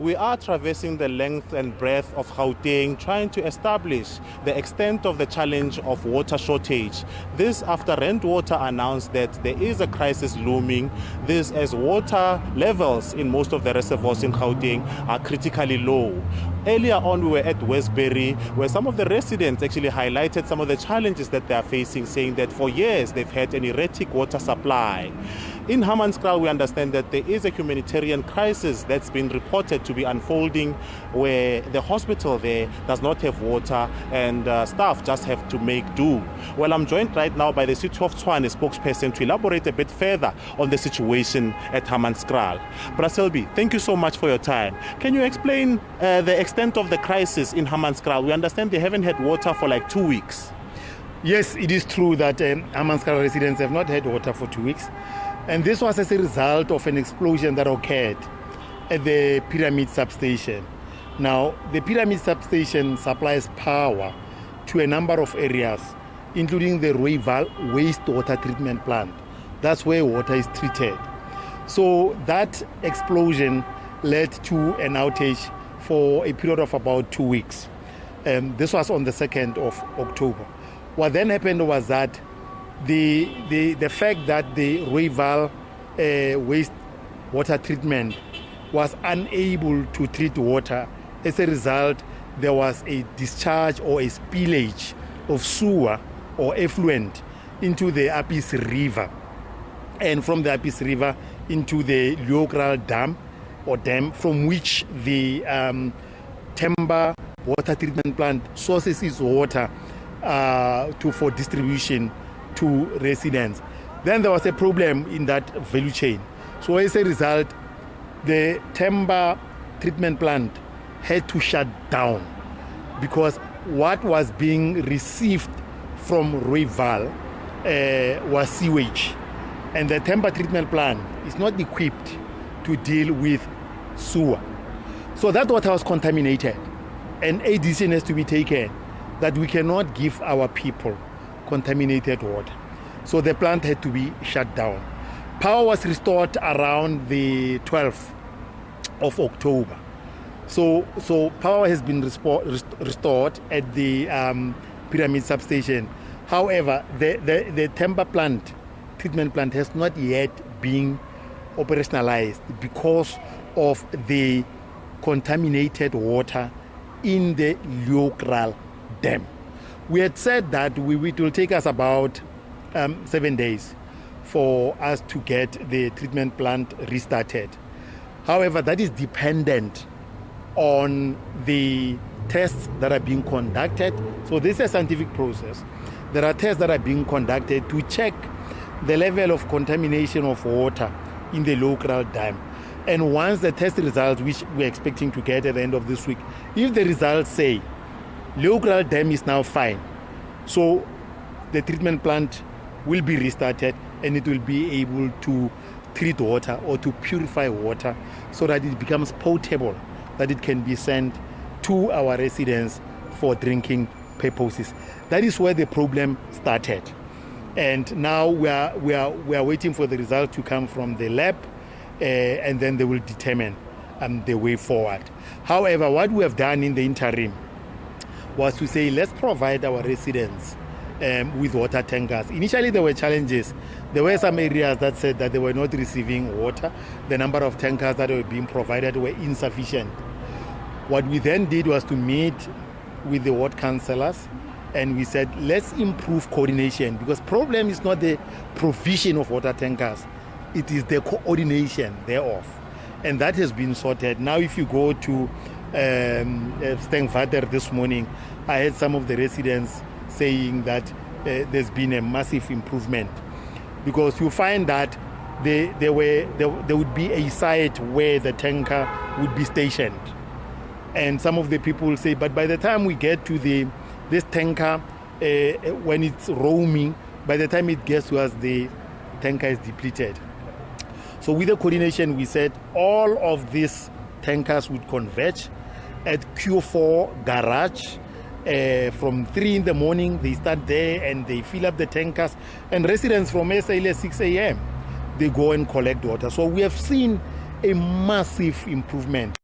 We are traversing the length and breadth of Gauteng, trying to establish the extent of the challenge of water shortage. This after Water announced that there is a crisis looming. This as water levels in most of the reservoirs in Gauteng are critically low. Earlier on, we were at Westbury, where some of the residents actually highlighted some of the challenges that they are facing, saying that for years they've had an erratic water supply. In Hammanskraal, we understand that there is a humanitarian crisis that's been reported to be unfolding, where the hospital there does not have water and staff just have to make do. Well, I'm joined right now by the City of Tshwane spokesperson to elaborate a bit further on the situation at Hammanskraal. Braselby, thank you so much for your time. Can you explain the extent of the crisis in Hammanskraal? We understand they haven't had water for like 2 weeks. Yes, it is true that Hammanskraal residents have not had water for 2 weeks. And this was as a result of an explosion that occurred at the Pyramid substation. Now, the Pyramid substation supplies power to a number of areas, including the Rooiwal wastewater treatment plant. That's where water is treated. So that explosion led to an outage for a period of about 2 weeks. This was on the 2nd of October. What then happened was that the fact that the Rooiwal wastewater treatment was unable to treat water, as a result, there was a discharge or a spillage of sewer or effluent into the Apis River, and from the Apis River into the Rooiwal dam, from which the Temba water treatment plant sources its water for distribution to residents. Then there was a problem in that value chain. So as a result, the Temba treatment plant had to shut down because what was being received from Rooiwal was sewage. And the Temba treatment plant is not equipped to deal with sewer. So that water was contaminated. And a decision has to be taken that we cannot give our people contaminated water. So the plant had to be shut down. Power was restored around the 12th of October. So power has been restored at the Pyramid substation. However, the Temba treatment plant has not yet been operationalized because of the contaminated water in the Rooiwal dam. We had said that it will take us about 7 days for us to get the treatment plant restarted. However, that is dependent on the tests that are being conducted. So this is a scientific process. There are tests that are being conducted to check the level of contamination of water in the Rooiwal dam. And once the test results, which we're expecting to get at the end of this week, if the results say Rooiwal dam is now fine, so the treatment plant will be restarted and it will be able to treat water or to purify water so that it becomes potable, that it can be sent to our residents for drinking purposes. That is where the problem started. And now we are waiting for the result to come from the lab, and then they will determine the way forward. However, what we have done in the interim was to say, let's provide our residents with water tankers. Initially, there were challenges. There were some areas that said that they were not receiving water. The number of tankers that were being provided were insufficient. What we then did was to meet with the ward councillors, and we said, let's improve coordination, because problem is not the provision of water tankers, it is the coordination thereof. And that has been sorted. Now, if you go to Stengvater this morning, I had some of the residents saying that there's been a massive improvement, because you find that there would be a site where the tanker would be stationed. And some of the people say, but by the time we get to this tanker, when it's roaming, by the time it gets to us, the tanker is depleted. So with the coordination, we said all of these tankers would converge at Q4 garage. From 3 in the morning, they start there and they fill up the tankers. And residents from SA at 6 a.m., they go and collect water. So we have seen a massive improvement.